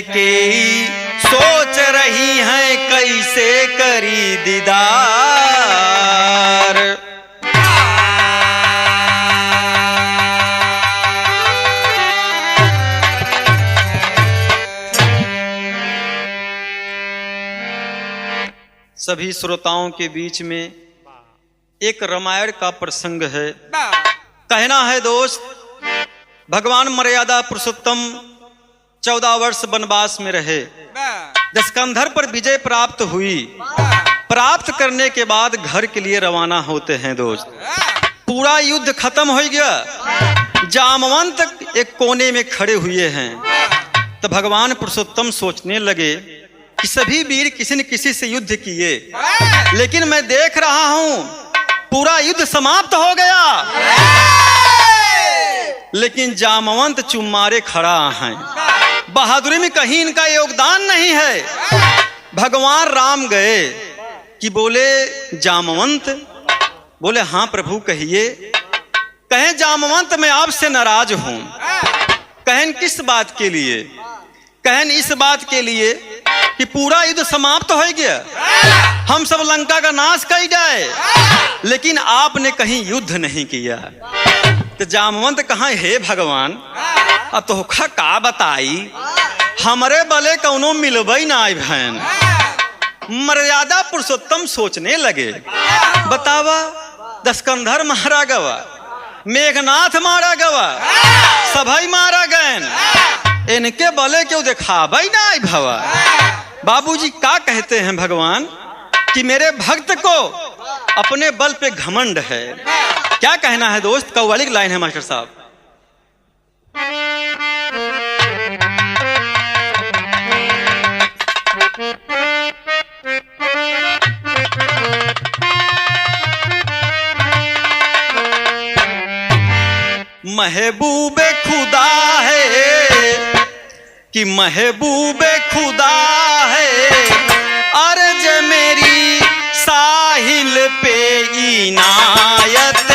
कैकेयी सोच रही हैं कैसे करी दीदार। सभी श्रोताओं के बीच में एक रामायण का प्रसंग है। कहना है दोस्त, भगवान मर्यादा पुरुषोत्तम 14 वर्ष वनवास में रहे। दशकंधर पर विजय प्राप्त हुई। प्राप्त करने के बाद घर के लिए रवाना होते हैं दोस्त। पूरा युद्ध खत्म हो गया। जामवंत एक कोने में खड़े हुए हैं। तो भगवान पुरुषोत्तम सोचने लगे कि सभी वीर किसी न किसी से युद्ध किए, लेकिन मैं देख रहा हूं पूरा युद्ध समाप्त हो गया, लेकिन जामवंत चुम्मारे खड़ा है। बहादुरी में कहीं इनका योगदान नहीं है। भगवान राम गए कि बोले जामवंत, बोले हाँ प्रभु कहिए। कहें जामवंत मैं आपसे नाराज हूं। कहें किस बात के लिए? कहें इस बात के लिए कि पूरा युद्ध समाप्त हो गया, हम सब लंका का नाश कर जाए, लेकिन आपने कहीं युद्ध नहीं किया। तो जामवंत कहा हे भगवान, अब तो का बताई, हमरे बले कौनो मिलबई ना आई बहन। मर्यादा पुरुषोत्तम सोचने लगे, बतावा दशकंधर मारा गवा, मेघनाथ मारा गवा, सभई मारा गए, इनके बले क्यों दिखाबई ना आई भवा। बाबूजी क्या कहते हैं भगवान कि मेरे भक्त को अपने बल पे घमंड है। क्या कहना है दोस्त? कव्वाली की लाइन है मास्टर साहब। महबूबे खुदा है कि महबूबे खुदा है, अर्ज मेरी साहिल पे इनायत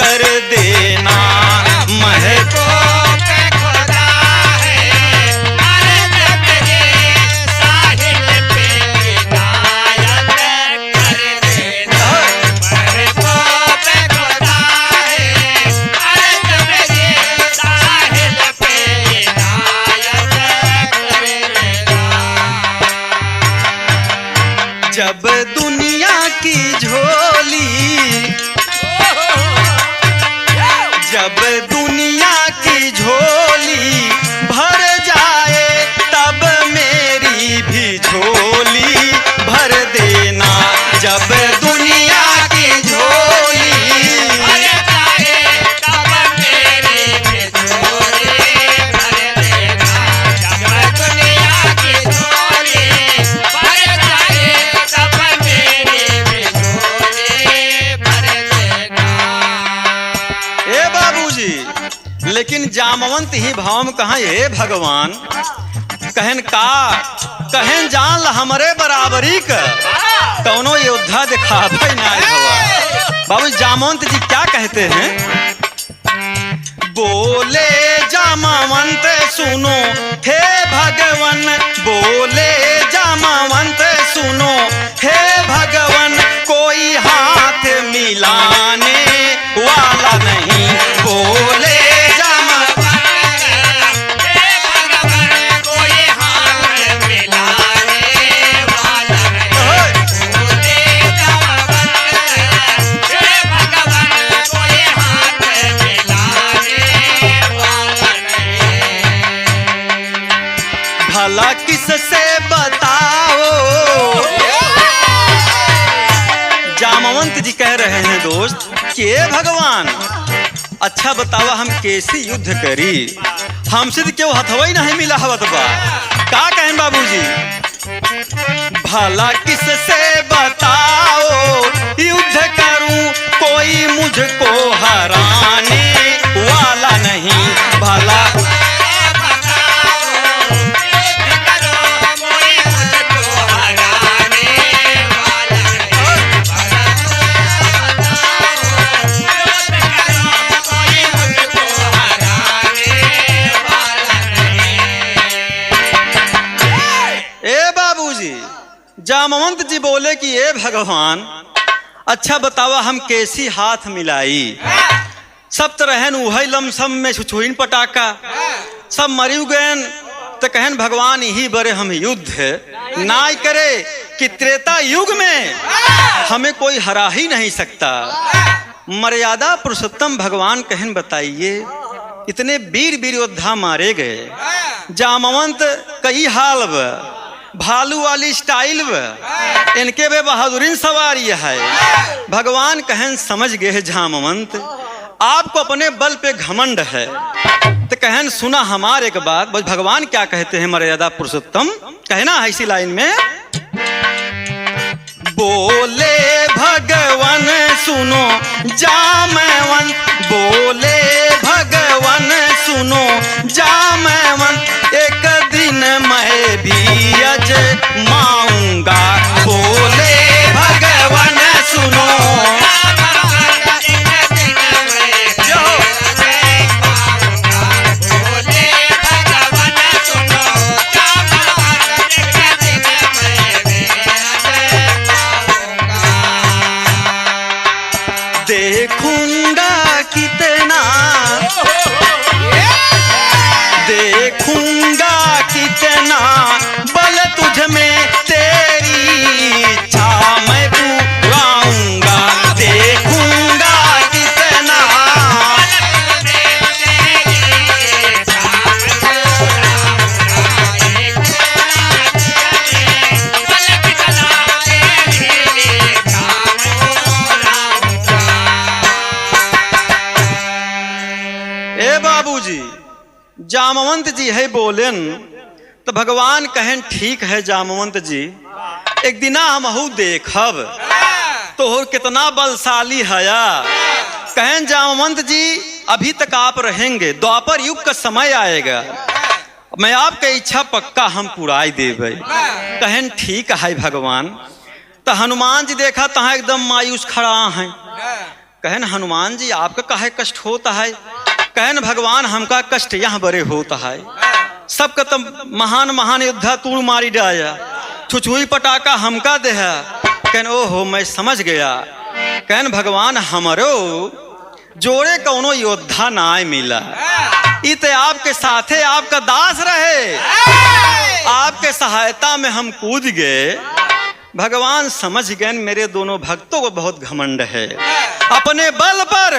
कर देना। महबूबे खुदा है, अर्ज मेरी साहिल पे इनायत कर देना। महबूबे खुदा है, अर्ज मेरी साहिल पे इनायत कर देना। जब दुनिया की झोली, जब दुनिया की झोली भर जाए, तब मेरी भी झोली भर देना। जब दुनिया की झोली भर जाए, तब मेरी भी झोली भर देना। जब दुनिया की झोली भर जाए, तब मेरी भी झोली भर देना। ए बाबूजी, लेकिन जामवंत ही भाव में कहा हे भगवान, कहन का कहन जान ल हमरे बराबरी का कौनो योद्धा दिखावे ना भवा। बाबू जामवंत जी क्या कहते हैं? बोले जामवंत सुनो हे भगवन, बोले जामवंत सुनो हे भगवन, कोई हाथ मिलाने वाला नहीं। बोले भला किससे बताओ। जामवंत जी कह रहे हैं दोस्त कि भगवान अच्छा बतावा हम कैसे युद्ध करी, हमसे तो क्यों हथवई नहीं मिला हवत बा। का कहें बाबूजी? भला किससे बताओ युद्ध करूं, कोई मुझको हराने वाला नहीं। भला जी बोले कि ये भगवान अच्छा बतावा हम कैसी हाथ मिलाई। सब तो रहन उहै लमसम में छुछुइन पटाका, सब मरी गए। तो कहन भगवान यही बड़े हम युद्ध नाय करे कि त्रेता युग में हमें कोई हरा ही नहीं सकता। मर्यादा पुरुषोत्तम भगवान कहन बताइए, इतने वीर वीर योद्धा मारे गए, जामवंत कई हाल व भालू वाली स्टाइल व इनके वे बहादुरीन सवारी है। भगवान कहन समझ गए जामवंत आपको अपने बल पे घमंड है। तो कहन सुना हमारे एक बात। भगवान क्या कहते हैं मर्यादा पुरुषोत्तम, कहना है इसी लाइन में, बोले भगवान सुनो जामवंत, बोले भगवान सुनो जामवंत, एक दिन मैं भी अजमाऊंगा। बोले भगवान सुनो, देखूंगा कितना, देखूंगा कितना बल तुझ में, तेरी इच्छा मैं पूराऊंगा। देखूंगा कितना, बाबूजी जामवंत जी है बोलेन। तो भगवान कहन ठीक है जामवंत जी, एक दिना हमहू देखब तो कितना बलशाली हया। कहन जामवंत जी अभी तक आप रहेंगे, द्वापर युग का समय आएगा, मैं आपका इच्छा पक्का हम पुराई देवे। कहन ठीक है भगवान। तो हनुमान जी देखा तहाँ एकदम मायूस खड़ा है। कहन हनुमान जी आपका काहे कष्ट होता है। कहन भगवान हमका कष्ट यहाँ बड़े होता है, सबका तो महान महान योद्धा तू मारी डाया, छुछुई पटाका हमका दे है। कहन ओहो मैं समझ गया। कहन भगवान हमरो जोड़े कौनो योद्धा ना मिला, इत आपके साथे आपका दास रहे, आपके सहायता में हम कूद गए। भगवान समझ गए मेरे दोनों भक्तों को बहुत घमंड है अपने बल पर।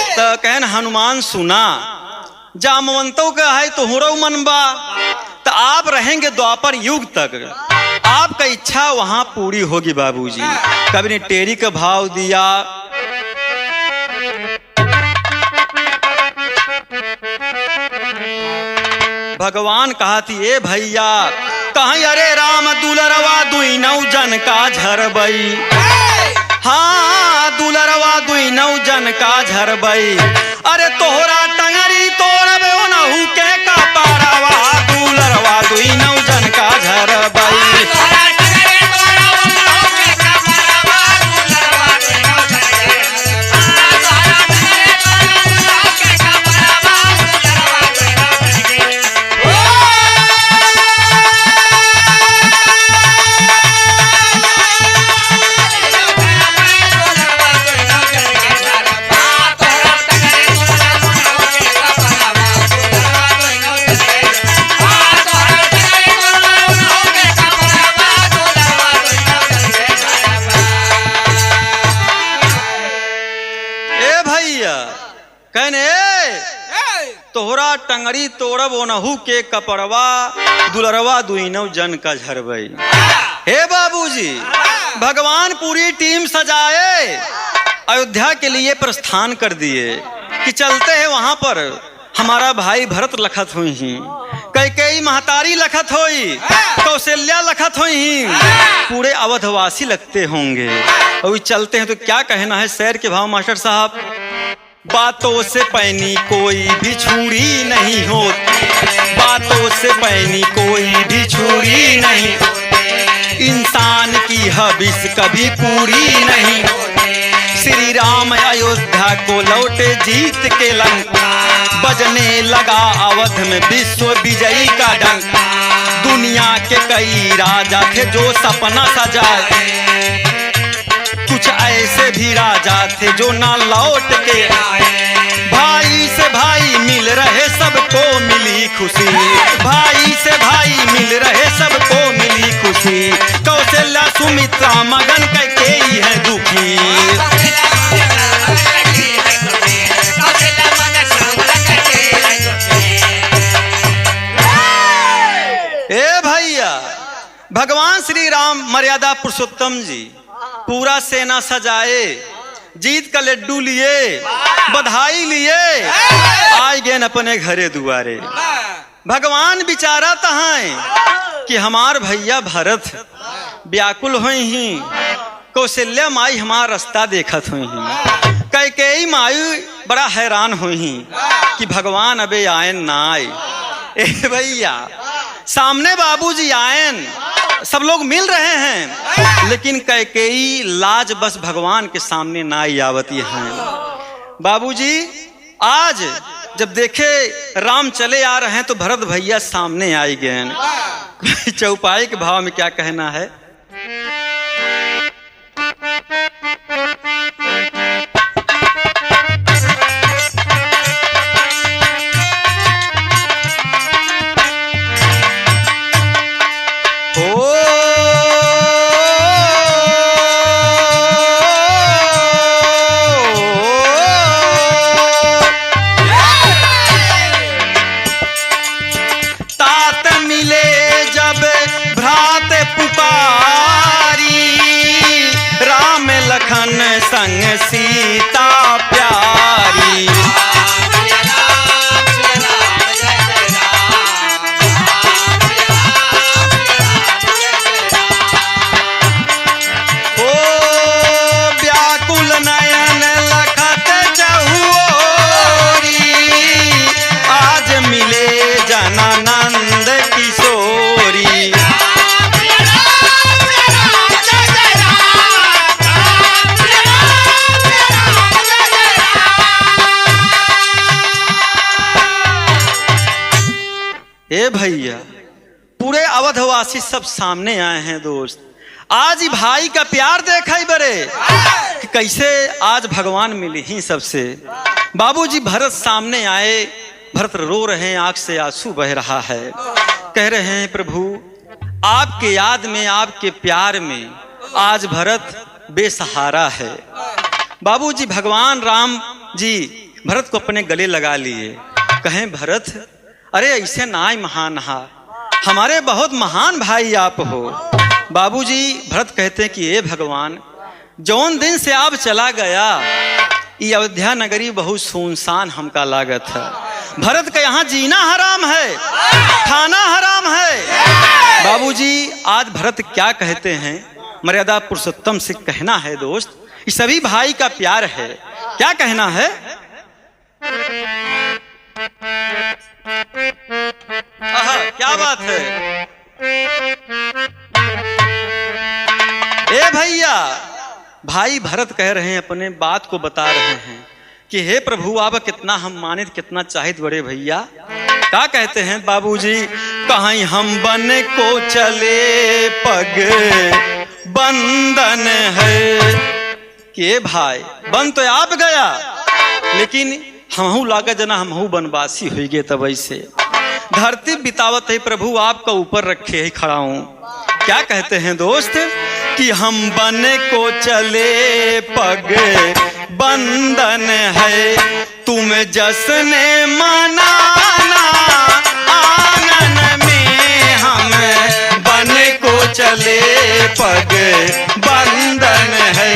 तो कहन हनुमान सुना जामवंतों का है तोहरो मनबा, तो आप रहेंगे द्वापर युग तक, आपका इच्छा वहां पूरी होगी बाबूजी। कभी ने टेरी का भाव दिया, भगवान कहा थी ए भैया कहीं अरे राम दुलरवा दुई नौ जन का झरबई, हाँ दुलरवा दुई नौ जन का झरबई, अरे तोहरा टंगरी तोड़बे ओनहु के कपारवा, दुलरवा दुई नौ जन का झरबई। तोहरा टंगड़ी तोड़ब ओनहु के कपड़वा, दुलरवा दुई नौ जन का झरबई। हे बाबूजी भगवान पूरी टीम सजाए अयोध्या के लिए प्रस्थान कर दिए कि चलते हैं वहां पर हमारा भाई भरत लखत हुई ही, कैकेयी महतारी लखत होई, कौशल्या लखत हुई ही, पूरे अवधवासी लगते होंगे। और चलते हैं तो क्या कहना है शेर के भाव मास्टर साहब, बातों से पैनी कोई भी छुरी नहीं होती, बातों से पैनी कोई भी छुरी नहीं, इंसान की हबिस कभी पूरी नहीं, श्री राम अयोध्या को लौटे जीत के लंका, बजने लगा अवध में विश्व विजयी का डंका, दुनिया के कई राजा थे जो सपना सजाए, कुछ ऐसे भी राजा थे जो ना लौट के आए। भाई से भाई मिल रहे सबको मिली खुशी, भाई से भाई मिल रहे सबको मिली खुशी। कौशल्या सुमित्रा मगन कैकेयी है दुखी। ए भैया, भगवान श्री राम मर्यादा पुरुषोत्तम जी पूरा सेना सजाए, जीत का लड्डू लिए, बधाई लिए, आए गए अपने घरे दुआरे। भगवान बिचारा तहां कि हमार भैया भरत व्याकुल हुई ही, कौशल्या माई हमार रास्ता देखत हुई ही, कैकेयी माई बड़ा हैरान हुई ही कि भगवान अबे आयन ना आए। ए भैया, सामने बाबूजी आयन, सब लोग मिल रहे हैं, लेकिन कैकेयी लाज बस भगवान के सामने ना आवती हैं। बाबूजी आज जब देखे राम चले आ रहे हैं तो भरत भैया सामने आई गए। चौपाई के भाव में क्या कहना है? संग सीता प्यारी, ओ व्याकुल नयन लखत चहुओरी, आज मिले जनानंद किशोरी। ए भैया, पूरे अवधवासी सब सामने आए हैं दोस्त। आज ही भाई का प्यार देखा ही बरे कि कैसे आज भगवान मिले ही सबसे। बाबूजी भरत सामने आए, भरत रो रहे हैं, आंख से आंसू बह रहा है, कह रहे हैं प्रभु आपके याद में, आपके प्यार में आज भरत बेसहारा है। बाबूजी भगवान राम जी भरत को अपने गले लगा लिए, कहें भरत अरे ऐसे नाय महान हा, हमारे बहुत महान भाई आप हो। बाबूजी भरत कहते हैं कि ये भगवान जौन दिन से आप चला गया ये अयोध्या नगरी बहुत सुनसान हमका लागत है। भरत का यहाँ जीना हराम है, खाना हराम है। बाबूजी आज भरत क्या कहते हैं? मर्यादा पुरुषोत्तम से कहना है दोस्त, ये सभी भाई का प्यार है। क्या कहना है? क्या बात है? ए भैया, भाई भरत कह रहे हैं, अपने बात को बता रहे हैं कि हे प्रभु आप कितना हम मानित, कितना चाहित बड़े भैया। क्या कहते हैं बाबूजी? कहीं हम बन को चले पग बंधन है कि भाई बन तो आप गया, लेकिन हमहू लागत जना हमहू बनवासी हुई गए। तब ऐसे धरती बितावत है प्रभु आपका ऊपर रखे ही खड़ा हूं। क्या कहते हैं दोस्त कि हम बन को चले पग बंधन है, तुम जश्न मनाना आंगन में, हम बन को चले पग बंधन है।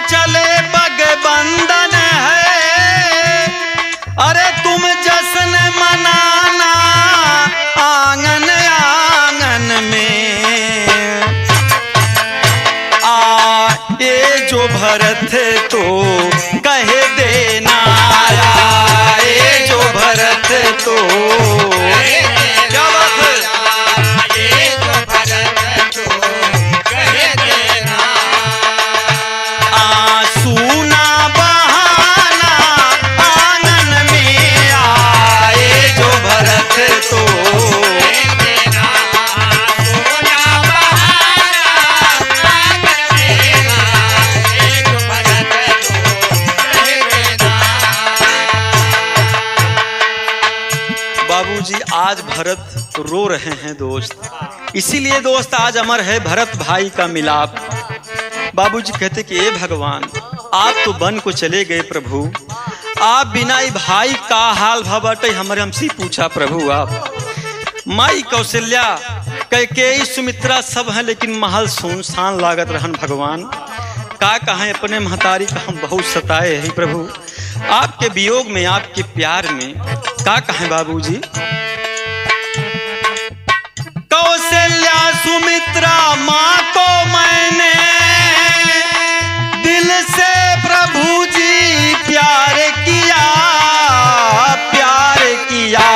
चले पग बंधन है, अरे तुम जश्न मनाना आंगन आंगन में। आज भरत रो रहे हैं दोस्त। इसीलिए दोस्त आज अमर है भरत भाई का मिलाप। बाबूजी कहते कि ए भगवान, आप तो बन को चले गए प्रभु, आप बिना भाई का हाल भवटे हमारे हमसे पूछा प्रभु आप। माई कौशल्या कैकेयी सुमित्रा सब हैं, लेकिन महल सुनसान लागत रहन भगवान। का कहें अपने महतारी का हम बहुत सताए हैं प्रभु, आपके वियोग में आपके प्यार में का कहें बाबूजी। कौशल्या सुमित्रा माँ को मैंने दिल से प्रभु जी प्यार किया, प्यार किया।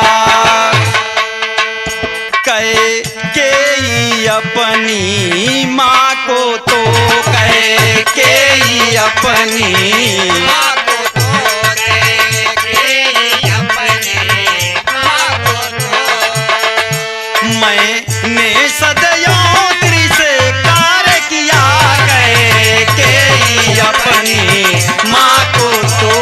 कैकेयी अपनी माँ को तो कैकेयी अपनी माँ को तो कैकेयी अपनी माँ को तो मैंने सदैयों से कार्य किया। कैकेयी अपनी माँ को तो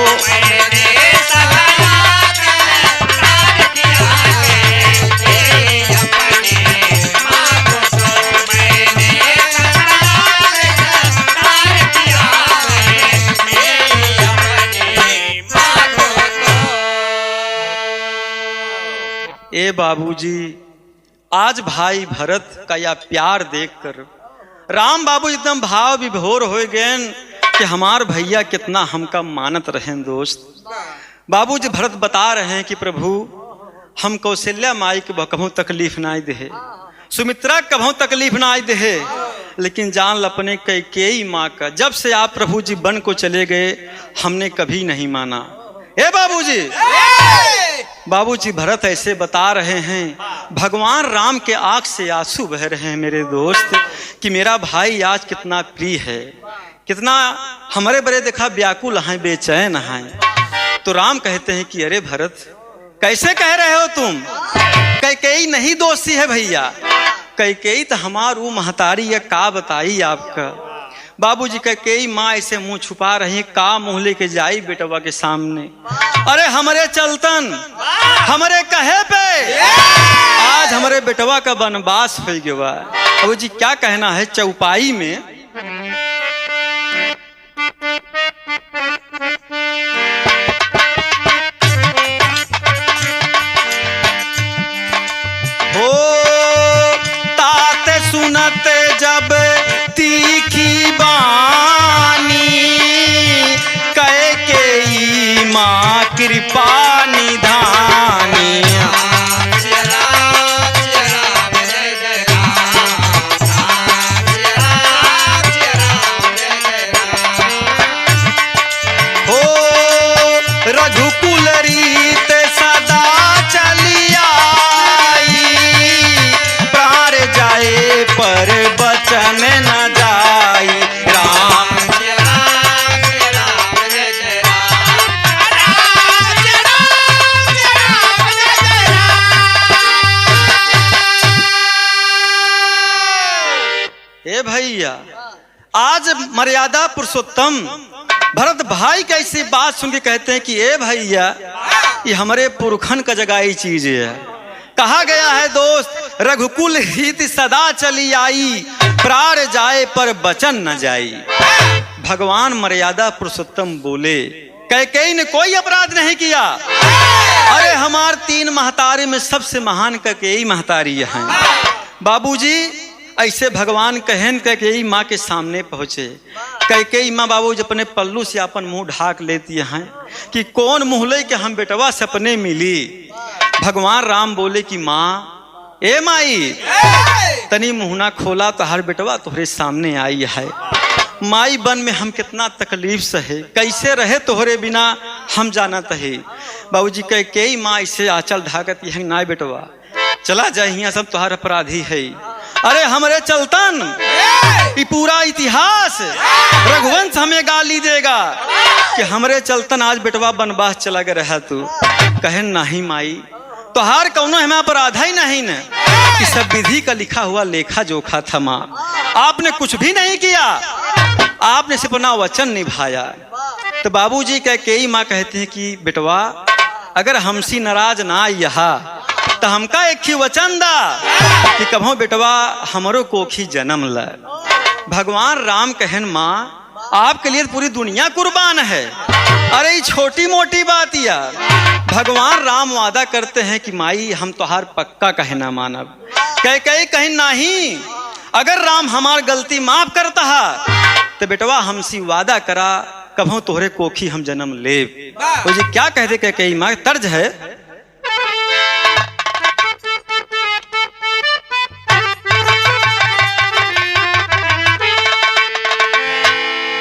ए बाबूजी, आज भाई भरत का यह प्यार देखकर राम बाबू एकदम भाव विभोर हो गए कि हमार भैया कितना हमका मानत रहे दोस्त। बाबूजी भरत बता रहे हैं कि प्रभु हम कौशल्या माई के कभू तकलीफ ना दे, सुमित्रा कभू तकलीफ ना दे, लेकिन जान अपने कैकेयी माँ का जब से आप प्रभु जी बन को चले गए हमने कभी नहीं माना। ए बाबूजी, बाबूजी भरत ऐसे बता रहे हैं, भगवान राम के आंख से आंसू बह रहे हैं मेरे दोस्त कि मेरा भाई आज कितना प्रिय है, कितना हमारे बड़े देखा व्याकुल हैं, बेचैन हैं। तो राम कहते हैं कि अरे भरत कैसे कह रहे हो तुम, कैकेयी नहीं दोषी है भैया, कैकेयी तो हमार वो महतारी है, का बताई आपका। बाबूजी कैकेयी माँ ऐसे मुंह छुपा रही, का मुंह लेके जाई बेटवा के सामने। अरे हमारे चलतन हमारे कहे पे आज हमारे बेटवा का वनवास हो गया। बाबूजी क्या कहना है चौपाई में, हो ताते सुनते जब तीखी बानी, कैकेयी माँ कृपा निधानी। हो रघुकुल रीत सदा चली आई, प्राण जाए पर बचन न जाई। राम ए भैया, आज मर्यादा पुरुषोत्तम भरत भाई की ऐसी बात सुन के कहते हैं कि ए भैया ये हमारे पुरखन का जगाई चीज है। कहा गया है दोस्त रघुकुल हित सदा चली आई, प्राण जाए पर बचन न जाई। भगवान मर्यादा पुरुषोत्तम बोले कैकेयी ने कोई अपराध नहीं किया। अरे हमार तीन महतारी में सबसे महान कैकेयी महतारी है। बाबूजी ऐसे भगवान कहन कैकेयी माँ के सामने पहुंचे। कैकेयी माँ बाबूजी अपने पल्लू से अपन मुंह ढाक लेती हैं कि कौन मुँह ले के हम बेटवा सपने मिली। भगवान राम बोले कि माँ ए माई तनी मुहना खोला तो हर बेटवा तुम्हारे सामने आई है। माई बन में हम कितना तकलीफ सहे, कैसे रहे तोहरे बिना हम जानत है। बाबूजी कैकेयी माँ इसे आंचल ढाकती है, ना बेटवा चला जाए, यहाँ सब तुम्हार अपराधी है। अरे हमारे चलतन ये पूरा इतिहास रघुवंश हमें गाली देगा कि हमारे चलतन आज बेटवा बनवास चला गया रहा। तू कहे नहीं माई तो हार कौनो हमें अपराधा ही नहीं न, कि सब विधि का लिखा हुआ लेखा जोखा था। माँ आपने कुछ भी नहीं किया, आपने सिर्फ अपना वचन निभाया। तो बाबूजी कैकेयी माँ कहते हैं कि बेटवा अगर हमसी नाराज ना यहाँ तो हमका एक ही वचन दा कि कभो बेटवा हमरो कोखी जन्म ल। भगवान राम कहन माँ आपके लिए पूरी दुनिया कुर्बान है। अरे ये छोटी मोटी बात यार। भगवान राम वादा करते हैं कि माई हम तोहार पक्का कहना मानब। कहीं नहीं, अगर राम हमार गलती माफ करता है तो बेटवा हमसे वादा करा कभो तोहरे कोखी हम जन्म ले। वो जी क्या कहते कई माँ तर्ज है।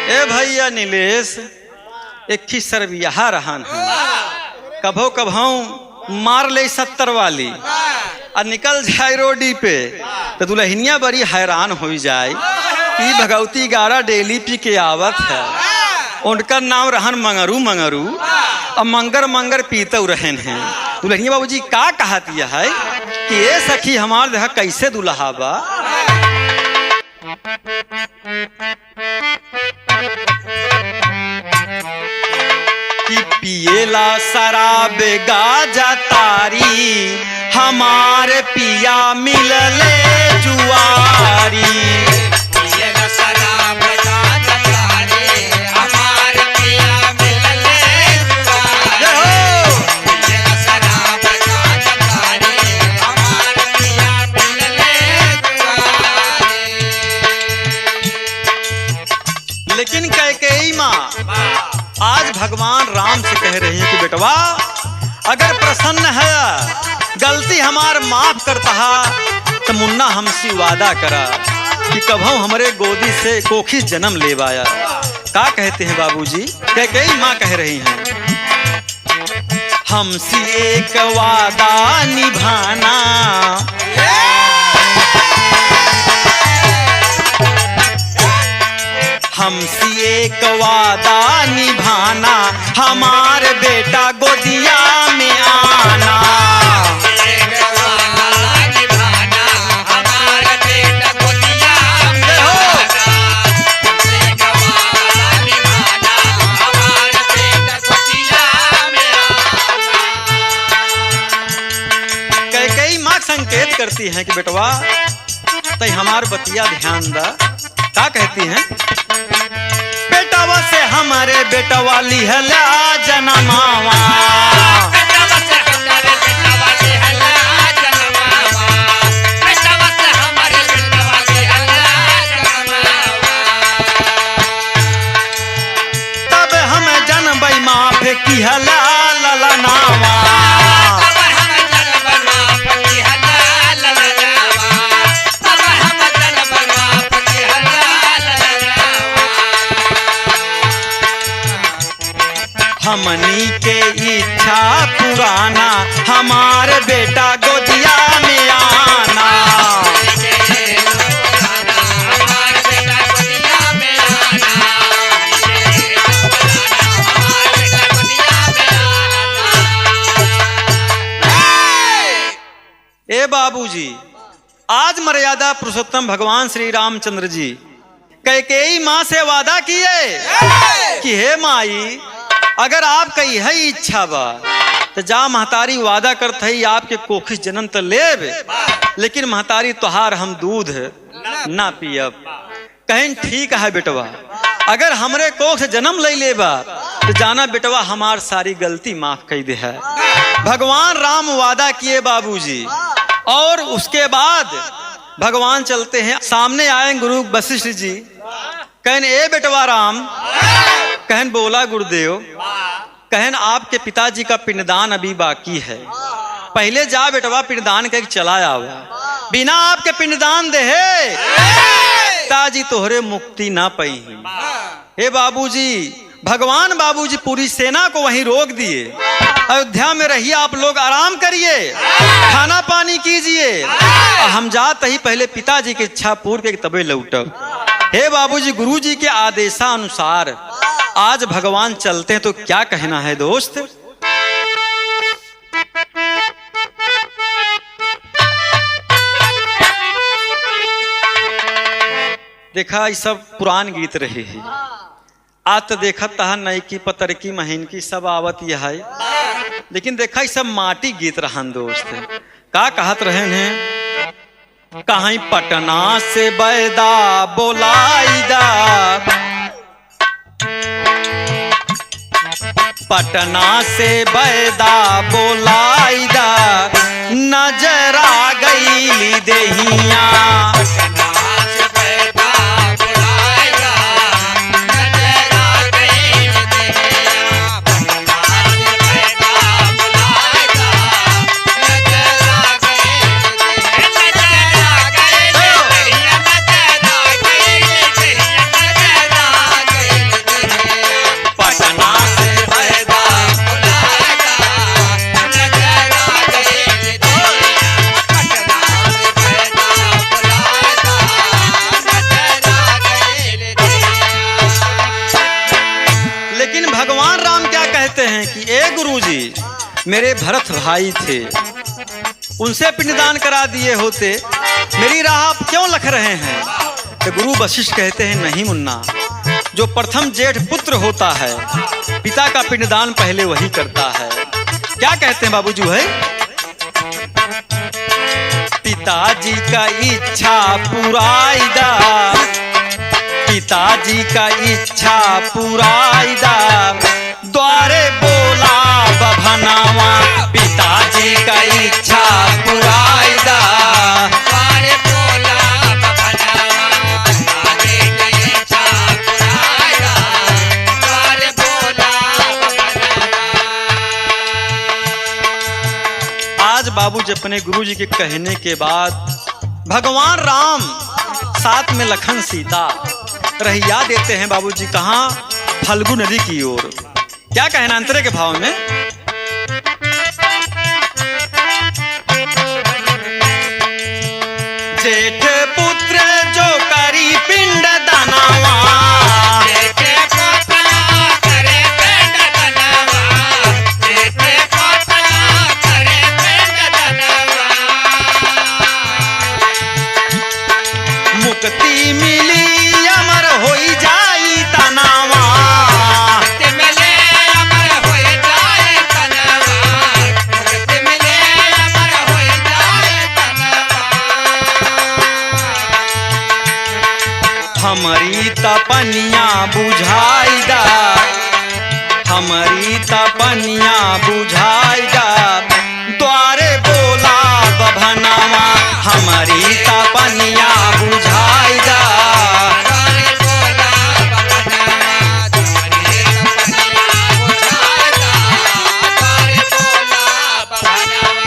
ए भैया नीलेश एक ही सरबिया रहन कभो कभो मार ले 70 वाली और निकल जाए रोडी पे तो दुल्हनिया बड़ी हैरान हो जाए कि भगवती गारा डेली पी के आवत है। उनका नाम रहन मंगरू मंगरू और मंगर मंगर पीते रहन हैं। दुल्हनिया बाबूजी का कहा दिया है कि ये सखी हमार देखा कैसे दुल्हा बा। कि पिएला शराब गाजा तारी हमारे पिया मिलले जुआरी। पिएला शराब गाजा तारी हमारे पिया मिलले जुआरी। पिएला शराब गाजा तारी हमारे पिया मिलले जुआरी। लेकिन कैकेयी माँ आज भगवान राम से कह रही है कि बेटवा अगर प्रसन्न है गलती हमार माफ करता है तो मुन्ना हमसे वादा करा कि कभो हमारे गोदी से कोखी जन्म ले आया। का कहते हैं बाबूजी कई माँ कह रही हैं हमसे एक वादा निभाना। हमसे एक वादा निभाना हमारे बेटा गोदिया में आना। एक वादा निभाना हमारे बेटा गोदिया में आना। एक वादा निभाना हमारे बेटा गोदिया में आना। कई माँ संकेत करती हैं कि बेटवा तय हमार बतिया ध्यान दा। क्या कहती हैं बेटवा से हमारे बेटवा लिहला जनमावा। बेटवा से हमारे बेटवा लिहला जनमावा। बेटवा से हमारे बेटवा लिहला जनमावा। तब हम जनबई माफ किहला ललनावा। तब हम जनबई माफ किहला ललनावा। तब हम जनबई माफ किहला ललनावा। हमनी के इच्छा पुराना हमारे बेटा गोदिया में आना। हमारे बेटा गोदिया में आना। हमारे बेटा गोदिया में आना। ए बाबूजी आज मर्यादा पुरुषोत्तम भगवान श्री रामचंद्र जी कैकेयी माँ से वादा किए कि हे माई अगर आपका यह इच्छा बा तो जा महतारी वादा करत है आपके कोखिस जन्म तो लेब लेकिन महतारी तोहार हम दूध ना पियब। कहीं ठीक है बेटवा अगर हमरे कोख से जन्म ले लेबा तो जाना बेटवा हमार सारी गलती माफ कर दे है। भगवान राम वादा किए बाबूजी और उसके बाद भगवान चलते हैं सामने आए गुरु वशिष्ठ जी कहन ए बेटवा राम कहन बोला गुरुदेव कहन आपके पिताजी का पिंडदान अभी बाकी है पहले जा बेटवा पिंडदान करके चला आवा बिना आपके पिंडदान दे पिताजी तोहरे मुक्ति ना पाई। हे बाबूजी भगवान बाबूजी पूरी सेना को वहीं रोक दिए। अयोध्या में रहिए आप लोग आराम करिए खाना पानी कीजिए हम जाते ही पहले पिताजी की इच्छा पूर्ण के तबे लौटब। हे बाबूजी गुरुजी के आदेशानुसार आज भगवान चलते हैं तो क्या कहना है दोस्त। देखा ये सब पुरान गीत रहे हैं आज तो देखा तहा नई की पतर की महीन की सब आवत यह है लेकिन देखा ये सब माटी गीत रहन दोस्त का कहत रहे हैं? कहीं पटना से बैदा बोलाईदा, पटना से बैदा बोलाईदा, नजर आ गई देहिया। गुरुजी मेरे भरत भाई थे, उनसे पिंडदान करा दिए होते, मेरी राह आप क्यों लख रहे हैं? तो गुरु वशिष्ठ कहते हैं नहीं मुन्ना, जो प्रथम जेठ पुत्र होता है पिता का पिंडदान पहले वही करता है। क्या कहते हैं बाबूजी? है पिताजी का इच्छा पुराईदा, पिताजी का इच्छा पुराईदा, द्वारे बोला बभनावा, पिताजी का इच्छा पुराईदा, द्वारे बोला बभनावा, पिताजी का इच्छा पुराईदा, द्वारे बोला बभनावा। आज बाबूजी अपने गुरुजी के कहने के बाद भगवान राम साथ में लखन सीता रहिया देते हैं बाबूजी कहाँ? फल्गु नदी की ओर। क्या कहना अंतरे के भाव में? जेठ पुत्र जो करी पिंड दानवा, जेठ पुत्र करे पिंड दानवा, जेठ पुत्र करे पिंड दानवा, मुक्ति मिली अमर होई जाई तनावा, हमारी तपनिया बुझाईदा, हमारी तपनिया बुझाईदा, द्वारे बोला बभनावा, हमारी तपनिया बुझाईदा, द्वारे बोला बभनावा, तुम्हारी तपनिया बुझाईदा, द्वारे बोला बभनावा।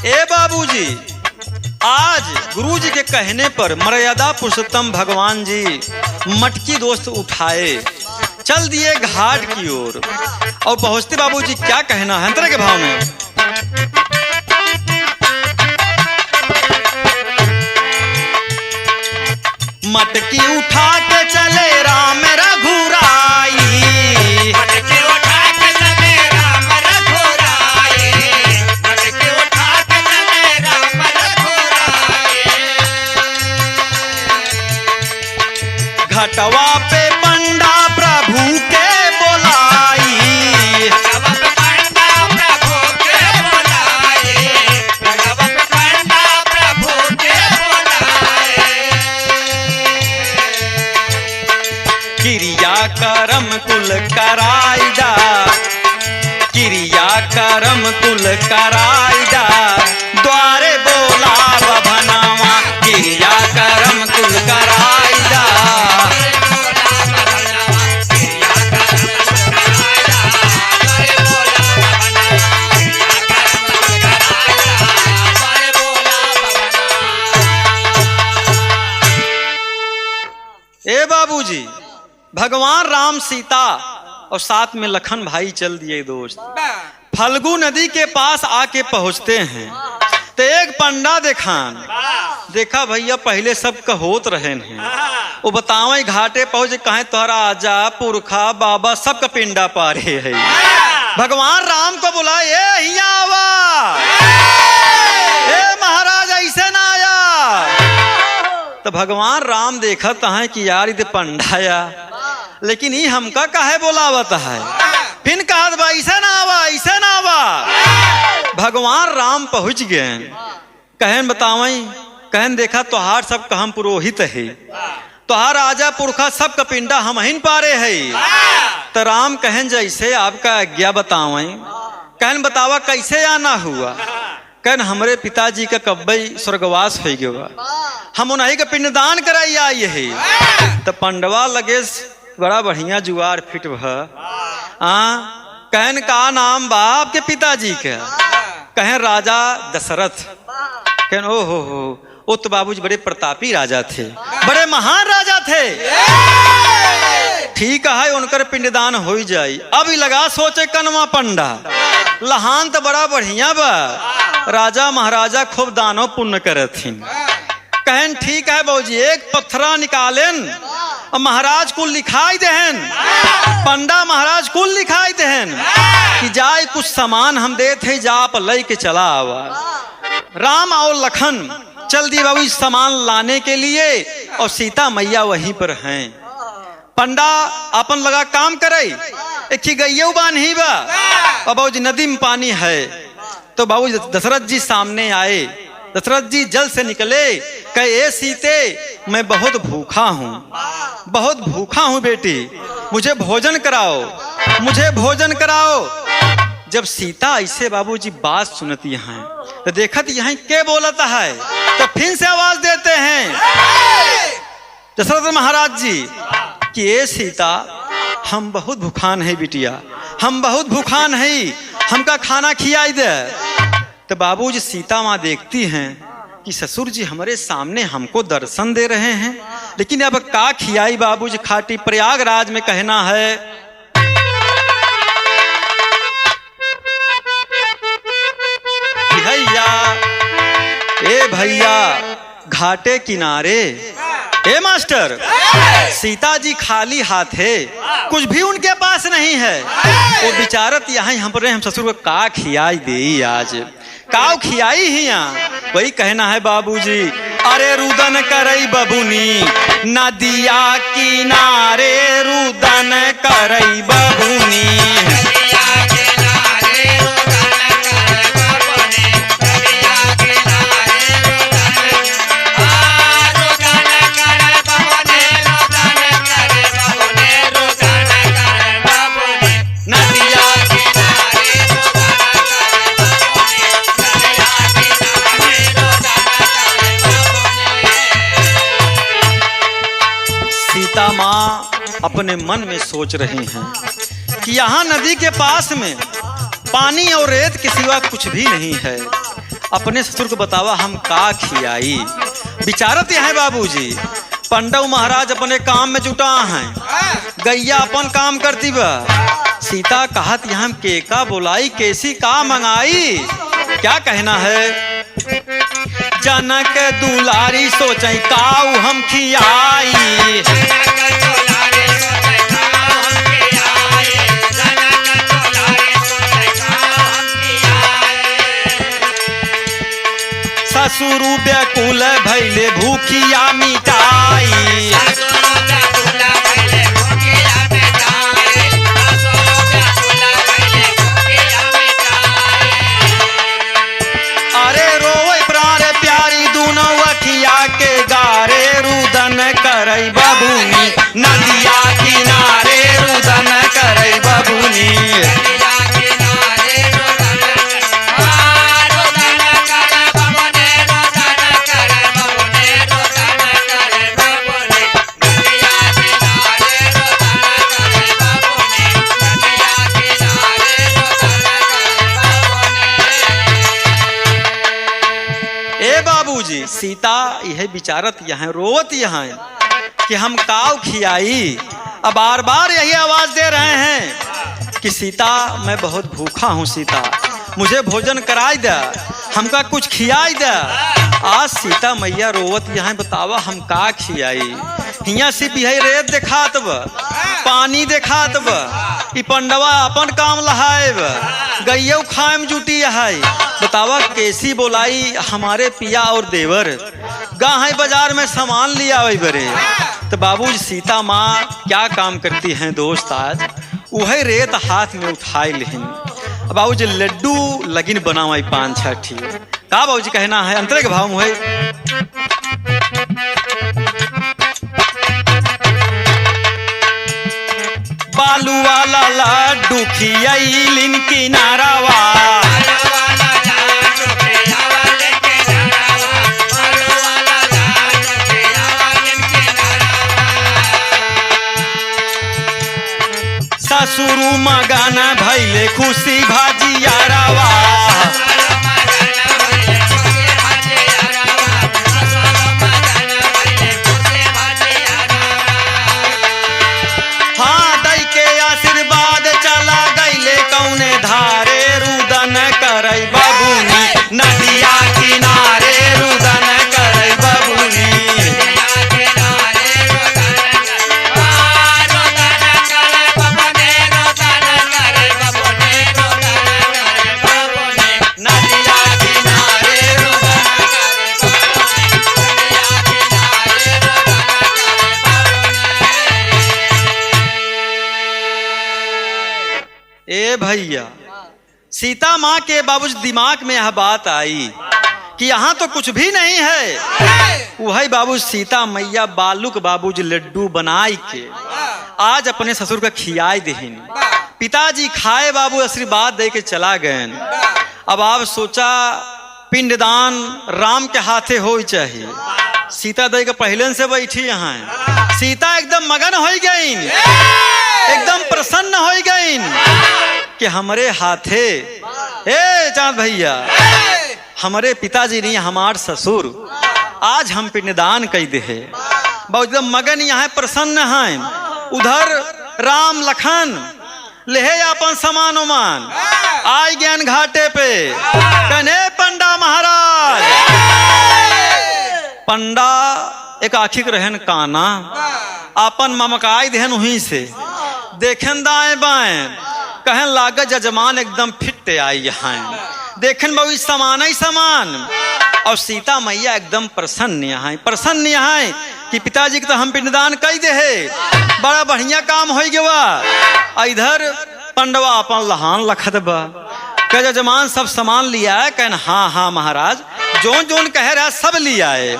ए बाबूजी, आज गुरुजी के कहने पर मर्यादा पुरुषोत्तम भगवान जी मटकी दोस्त उठाए चल दिए घाट की ओर। और पहुंचते बाबूजी क्या कहना है अंतरे के भाव में? मटकी उठा के चले राम रघुराई, मटकी उठा के चले राम रघुराई, मटकी उठा के चले राम रघुराई, घटवा पे पंडा प्रभु के बोलाई, घटवा पे पंडा प्रभु के बोलाई, घटवा पे पंडा प्रभु के बोलाई, क्रिया करम कुल कराईदा, क्रिया करम कुल कराईदा, द्वारे बोला बभनावा, क्रिया करम कुल कराईदा, ए बाबूजी भगवान राम सीता और साथ में लखन भाई चल दिए दोस्त। फल्गु नदी के पास आके पहुंचते हैं तो एक पंडा देखा भैया पहले सब होत रहे हैं, वो बतावे घाटे पहुंचे कहे तोहरा आजा पुरखा बाबा सबका पिंडा पारे है। भगवान राम को बुला ये आवा, महाराज ऐसे ना आया। तो भगवान राम देखत है कि यार इधर पंडाया, लेकिन ये हमका काहे बोलावत है? फिर कहत बा ऐसे ना आवा, ऐसे ना आवा। भगवान राम पहुंच गए। कहन बतावई, कहन देखा तोहार सब कहम पुरोहित है, तोहार राजा पुरखा सब कपिंडा हम हिन पारे है। तो राम कहन जैसे आपका आज्ञा बतावई। कहन बतावा कैसे आना हुआ। कहन हमरे पिताजी का कब्बई स्वर्गवास हो गया, हम उन्हीं का पिंडदान कराई आई है। तो पंडवा लगे बड़ा बढ़िया जुआर फिट कहन का नाम बा आपके पिताजी के। कहन राजा दशरथ। कहन ओ हो वो तो बाबूजी बड़े प्रतापी राजा थे, बड़े महान राजा थे। ठीक है उनकर पिंडदान हो जाए। अब लगा सोचे कनवा पंडा लहान तो बड़ा बढ़िया बा, राजा महाराजा खूब दानो पुण्य करथिन। कहन ठीक है बाबूजी, एक पत्थरा निकालेन और महाराज को लिखाई देहन, पंडा महाराज को लिखाई देहन कि जाए कुछ सामान हम दे थे, जा आप लई के चला आवा। राम और लखन चल दिए बाबू सामान लाने के लिए, और सीता मैया वहीं पर हैं। पंडा अपन लगा काम करे, एक ही गैया बान्ही बा, और बाबूजी नदी में पानी है। तो बाबू दशरथ जी सामने आए। दशरथ जी जल से निकले, कहे ए सीते मैं बहुत भूखा हूँ, बहुत भूखा हूँ बेटी, मुझे भोजन कराओ, मुझे भोजन कराओ। जब सीता ऐसे बाबूजी बात सुनती हैं तो देखत यहाँ के बोलता है, तो फिर से आवाज देते हैं दशरथ महाराज जी कि ए सीता हम बहुत भूखान है बिटिया, हम बहुत भूखान है, हमका खाना खिलाई दे। तो बाबूजी सीता माँ देखती हैं कि ससुर जी हमारे सामने हमको दर्शन दे रहे हैं, लेकिन अब का खियाई बाबूजी खाटी। प्रयागराज में कहना है भैया ए भैया घाटे किनारे ए मास्टर, सीता जी खाली हाथ है, कुछ भी उनके पास नहीं है। वो बिचारत यहाँ हम ससुर को का खियाई दे, आज काव खियाई ही यहाँ। वही कहना है बाबूजी, अरे रुदन करई बबुनी नदिया किनारे, रुदन करई बबुनी। माँ अपने मन में सोच रही हैं कि यहाँ नदी के पास में पानी और रेत के सिवा कुछ भी नहीं है। अपने ससुर को बतावा हम का खियाई। विचारत है बाबूजी। पंडव महाराज अपने काम में जुटा हैं, गैया अपन काम करती बा। सीता कहत यहाँ के का बोलाई, कैसी का मंगाई। क्या कहना है, जनक दुलारी सोचै काऊ हम खियाई। ससुर व्याकुल भैले भूखिया मिटाई। अरे रोए प्राण प्यारी दूनों अखिया के गारे, रुदन करई बबुनी नदिया किनारे, रुदन करई बबुनी। सीता यह विचारत यहाँ रोवत यहाँ कि हम काव खियाई। अब बार बार यही आवाज दे रहे हैं कि सीता मैं बहुत भूखा हूँ, सीता मुझे भोजन कराई दे, हमका कुछ खियाई दे। आज सीता मैया रोवत यहाँ बतावा हम का खियाई। हिया सिर्फ यही रेत देखात बा, पानी देखात बा, कि पंडवा अपन काम लहाएब, गैया खाएम जुटी है। बतावा कैसी बोलाई हमारे पिया और देवर गा है बाजार में सामान लिया वही बरे। तो बाबूजी सीता माँ क्या काम करती हैं दोस्त, आज वही रेत हाथ में उठाई लेन, बाबूजी लड्डू लगिन बनावाई 5-6 ठी का बाबूजी कहना है अंतरे के भाव में बालू वाला लड्डू खियाइलिन किनारावा ससुरु मगाना भैले खुशी भाजियारावा हाँ दई के आशीर्वाद चला गईले कौने धारे रुदन करई बबुनी नदिया किनारे रुदन करई बबुनी ए भैया सीता माँ के बाबूजी दिमाग में यह बात आई कि यहाँ तो कुछ भी नहीं है। वही बाबू सीता मैया बालूक बाबूजी लड्डू बनाई के आज अपने ससुर का खियाई देहिन। पिताजी खाए बाबू आशीर्वाद दे के चला गए। अब आप सोचा पिंडदान राम के हाथे हो चाहिए। सीता दई के पहले से बैठी यहाँ सीता एकदम मगन हो गई, एकदम प्रसन्न हो गई कि हमारे हाथे ए चांद भैया हमारे पिताजी नहीं हमार ससुर आज हम पिंडदान कई दे है। बहुत एकदम मगन यहाँ प्रसन्न हैं। उधर राम लखन लेहे अपन समान उमान आई ज्ञान घाटे पे कने पंडा महाराज पंडा एक आखिक रहन काना अपन ममकाई देहन वहीं से देखें दाएं बाएं कहन लागत जजमान एकदम फिट आई यहाँ देखें बहु समान ही समान। और सीता मैया एकदम प्रसन्न यहाँ कि पिताजी के तो हम पिंडदान कई दे है बड़ा बढ़िया काम हो गया। इधर पंडवा अपन लहान लखत बा कह जजमान सब सामान लिया है कहन हाँ हाँ महाराज जोन जोन कह रहा सब लिया है।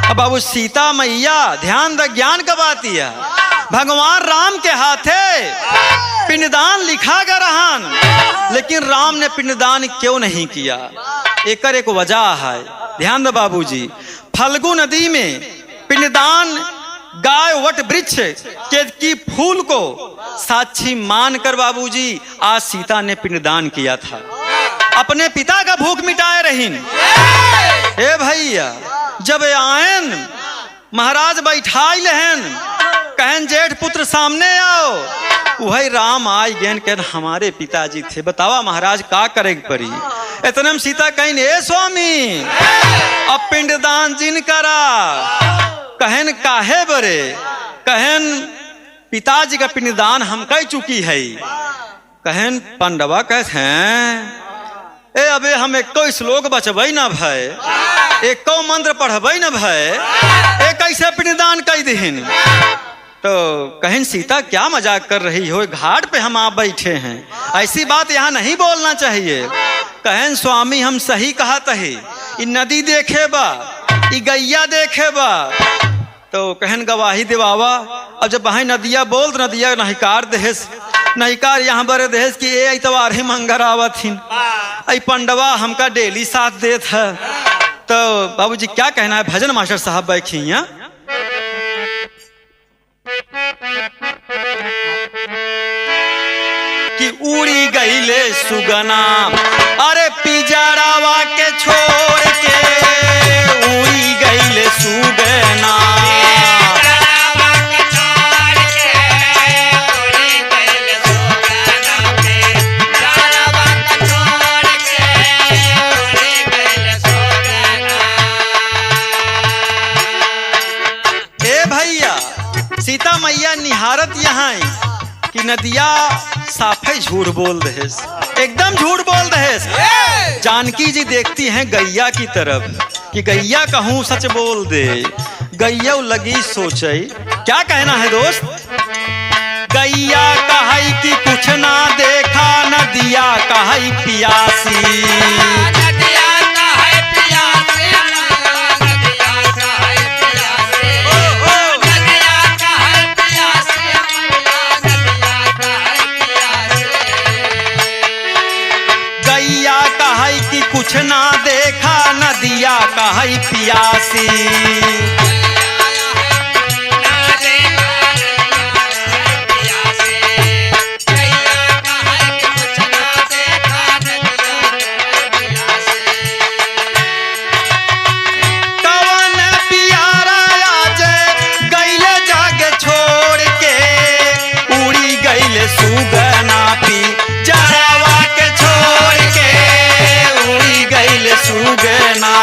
अब बाबू सीता मैया ध्यान द ज्ञान का बात है भगवान राम के हाथे पिंडदान लिखा गया रहन लेकिन राम ने पिंडदान क्यों नहीं किया। एक वजह है ध्यान दो बाबूजी। फल्गु नदी में पिंडदान गाय वट वृक्ष के फूल को साक्षी मानकर बाबूजी आज सीता ने पिंडदान किया था। अपने पिता का भूख मिटाए रहीन। ए भैया जब आयन महाराज बैठाई लहन कहन जेठ पुत्र सामने आओ वही राम आई गेन कहन हमारे पिताजी थे बतावा महाराज का करे परी। इतने में सीता कहन ए स्वामी अब पिंडदान जिन करा कहन काहे बरे कहन पिताजी का पिंडदान हम कह चुकी है। कहन पंडवा कहते हैं ए अबे हम एको श्लोक बचबै न भय एको मंत्र पढ़बै न भय ए कैसे पिंडदान कई दिहिन। तो कहन सीता क्या मजाक कर रही हो घाट पे हम आप बैठे हैं ऐसी बात यहाँ नहीं बोलना चाहिए। कहन स्वामी हम सही कहा तही इ नदी देखे बा इ गैया देखे बा तो कहन गवाही दिवावा। अब जब वही नदिया बोल तो नदिया नहिकार देश नहिकार यहाँ बड़े देश की ए इतवार ही मंगर आवथिन आई पंडवा हमका डेली साथ देत है। तो बाबूजी क्या कहना है भजन मास्टर साहब बैठी यहाँ कि उड़ी गईले सुगना अरे पिजरावा के छोड़ के उड़ी गईले सुगना सीता मैया निहारत यहाँ कि नदिया साफे झूठ बोल रहे एकदम झूठ बोल रहे। जानकी जी देखती हैं गैया की तरफ कि गैया कहूँ सच बोल दे। गैया लगी सोचे क्या कहना है दोस्त। गैया कहाई कि कुछ ना देखा नदिया कहाई कहई पियासी। नदिया का है प्यासे नदिया का है प्यासे नदिया का है प्यासे नदिया का है प्यासे। गैया कहई कि कुछ ना देखा नदिया कहई पियासी। कवन पियारा आज गैले जाग छोड़ के उड़ी गैले सुगना पी जरावा के छोड़ के उड़ी गैले सुगना।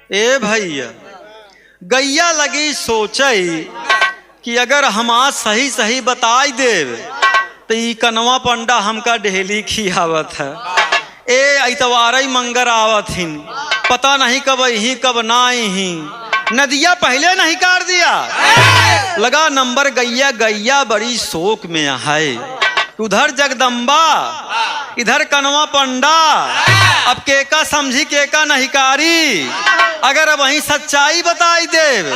ए भैया गैया लगी सोचई कि अगर हम आज सही सही बताई देव तो ई कनवा पंडा हमका ढेली खियावत है। ए इतवारई मंगर आवत हिन, पता नहीं कब ही कब ना ही। नदिया पहले नहीं काट दिया, लगा नंबर गैया। गैया बड़ी शोक में है, उधर जगदम्बा इधर कनवा पंडा। अब केका समझी केका नहीं कारी। अगर वही सच्चाई बताई देव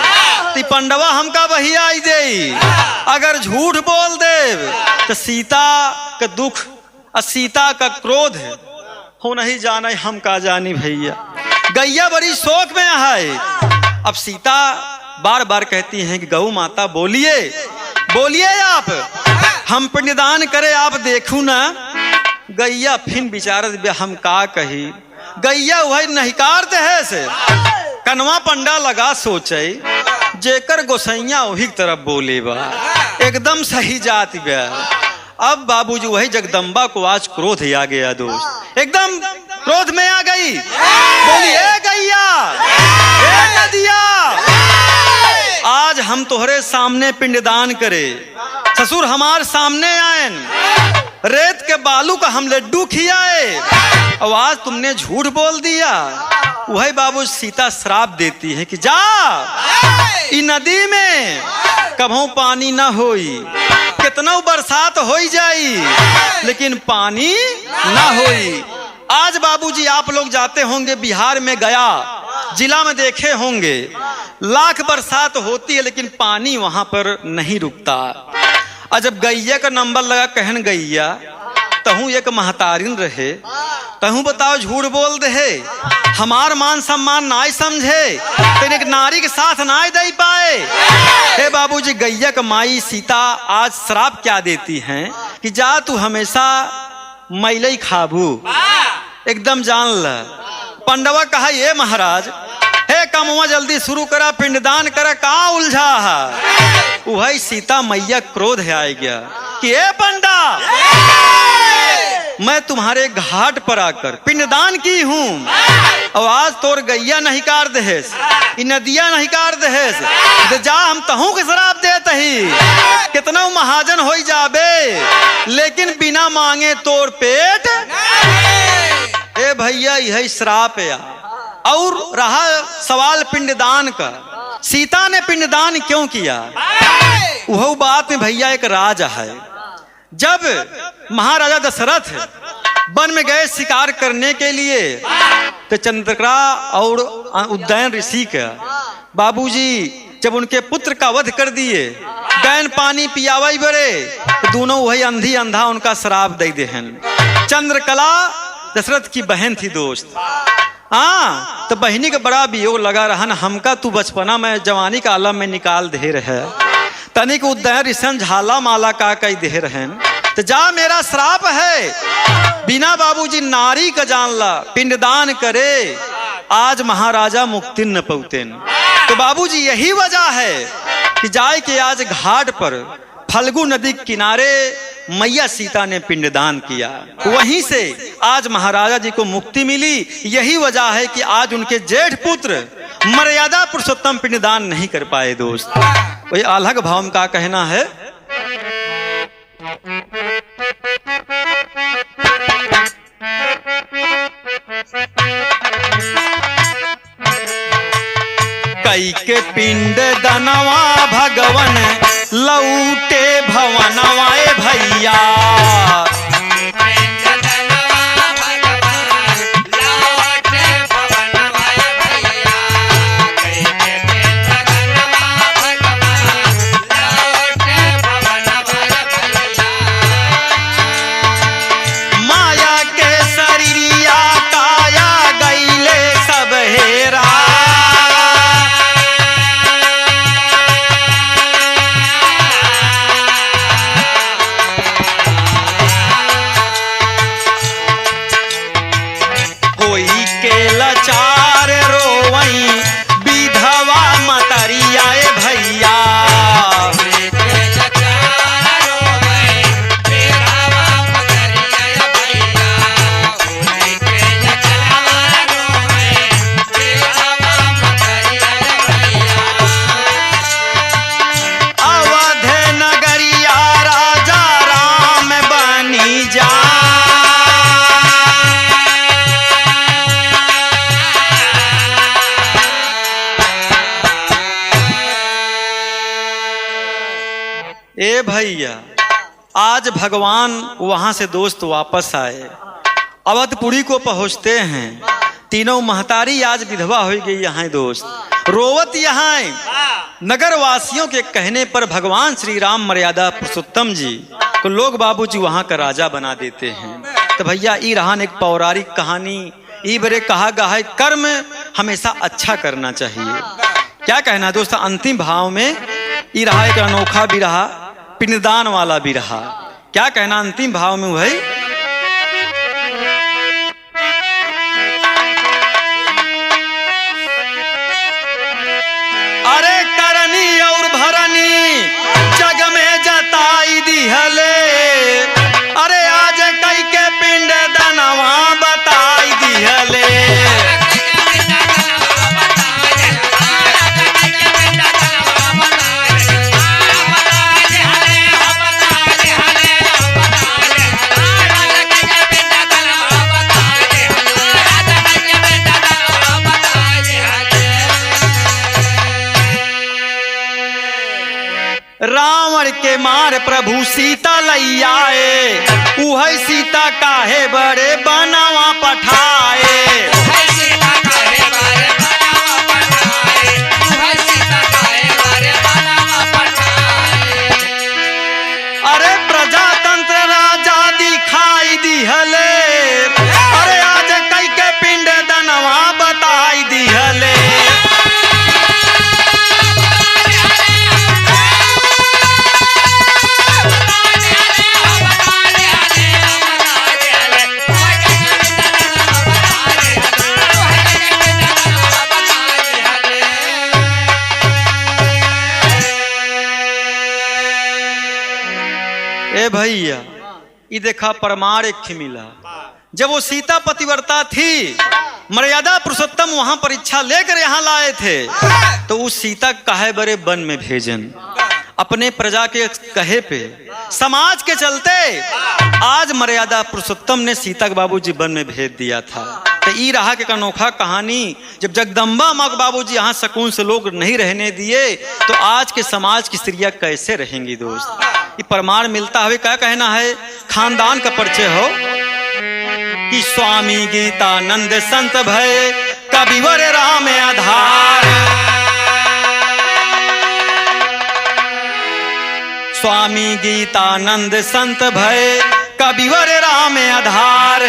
तो पंडवा हमका वही आई दे। अगर झूठ बोल देव तो सीता का दुख और सीता का क्रोध हो नहीं जाने हम का जानी भैया। गैया बड़ी शोक में है। अब सीता बार बार कहती हैं कि गौ माता बोलिए बोलिए आप, हम पिंडदान करे आप देखू ना। गैया फिर विचारत हम का कही। गैया वही नहीं कारते है से कनवा पंडा लगा सोचे जेकर गोसैया वही तरफ बोले बा एकदम सही जात गया। अब बाबूजी वही जगदम्बा को आज क्रोध आ गया दोस्त, एकदम क्रोध में आ गई। बोली ए गैया ए नदिया, आज हम तोहरे सामने पिंडदान करे, ससुर हमार सामने आयन, रेत के बालू का हम लड्डू खियाए और आज तुमने झूठ बोल दिया। वही बाबू सीता श्राप देती है कि जा ई नदी में कभू पानी ना होई, कितना बरसात हो जाई लेकिन पानी ना होई। आज बाबूजी आप लोग जाते होंगे बिहार में गया जिला में देखे होंगे, लाख बरसात होती है लेकिन पानी वहां पर नहीं रुकता। और जब गैया का नंबर लगा कहन गैया तहू एक महतारिन रहे, तहू बताओ झूठ बोल दे, हमार मान सम्मान नाई समझे, तेने एक नारी के साथ नाई दे पाए। हे बाबूजी गैया का माई सीता आज श्राप क्या देती हैं कि जा तू हमेशा मैलई खाबू, एकदम जान ल। पंडवा कहा ये महाराज हे कमवा जल्दी शुरू करा, पिंडदान करा, कहाँ उलझा है। वही सीता मैया क्रोध है आ गया कि ए पंडा मैं तुम्हारे घाट पर आकर पिंडदान की हूँ और आज तोर गैया नहीं कार दहेस, नदिया नहीं कार दहेस, जा हम तहू के शराब देत ही, कितना महाजन हो जाबे लेकिन बिना मांगे तोर पेट। ए भैया यही श्राप है। और रहा सवाल पिंडदान का, सीता ने पिंडदान क्यों किया? वह बात में भैया एक राज है। जब महाराजा दशरथ वन में गए शिकार करने के लिए तो चंद्रकला और उदयन ऋषि का बाबूजी जब उनके पुत्र का वध कर दिए, गैन पानी पियावई बरे तो दोनों वही अंधी अंधा उनका श्राप दे देहन। चंद्रकला दशरथ की बहन थी दोस्त, हाँ तो बहनी का बड़ा वियोग लगा रहन, हमका तू बचपना में जवानी का आलम में निकाल दे रहे, तनिक उदयन ऋषि झाला माला का कई दे रहे, तो जा मेरा श्राप है, बिना बाबूजी नारी का जान ला, पिंडदान करे, आज महाराजा मुक्ति न पौतेन। तो बाबूजी यही वजह है कि जाए के आज घाट पर फल्गु नदी किनारे मैया सीता ने पिंडदान किया, वहीं से आज महाराजा जी को मुक्ति मिली। यही वजह है कि आज उनके जेठ पुत्र मर्यादा पुरुषोत्तम पिंडदान नहीं कर पाए दोस्त। वही अलग भाव में का कहना है, कई के पिंड दनवा भगवन लौटे भवनवाए भैया। माया के शरीरिया काया गईले सब हेरा। लाचार रोवई विधवा मतरियाए भैया। अवध नगरिया राजा राम बनी जा। ए भैया, आज भगवान वहां से दोस्त वापस आए, अवधपुरी को पहुंचते हैं। तीनों महतारी आज विधवा हो गई यहाँ दोस्त, रोवत यहाँ। नगर वासियों के कहने पर भगवान श्री राम मर्यादा पुरुषोत्तम जी को लोग बाबूजी वहां का राजा बना देते हैं। तो भैया ई रहा एक पौराणिक कहानी, ई बरे कहा गया है कर्म हमेशा अच्छा करना चाहिए। क्या कहना दोस्त, अंतिम भाव में ई रहा एक अनोखा भी रहा, पिंडदान वाला भी रहा। क्या कहना अंतिम भाव में वही, अरे करनी और भरनी जग में जताई दिहले। अरे आज कई के पिंड दनवा बताई दिहले। रावण के मार प्रभु सीता लैयाए, उहै सीता काहे बड़े बनवा पठाए। अरे प्रजातंत्र राजा दिखाई दिहले। अरे आज कई के पिंड दनवा बताई दिहले। ए भैया, ये देखा प्रमाण एक मिला। जब वो सीता पतिव्रता थी, मर्यादा पुरुषोत्तम वहां परीक्षा लेकर यहाँ लाए थे, तो उस सीता काहे बड़े वन में भेजन अपने प्रजा के कहे पे, समाज के चलते आज मर्यादा पुरुषोत्तम ने सीता के बाबूजी वन में भेज दिया था। तो ई रहा के अनोखा कहानी, जब जगदम्बा माँ के बाबूजी यहाँ सकून से लोग नहीं रहने दिए, तो आज के समाज की स्त्रियां कैसे रहेंगी दोस्त। ये प्रमाण मिलता है। क्या कहना है, खानदान का परिचय हो कि स्वामी गीतानंद संत भय कविवर राम आधार। स्वामी गीतानंद संत भय कविवर राम आधार।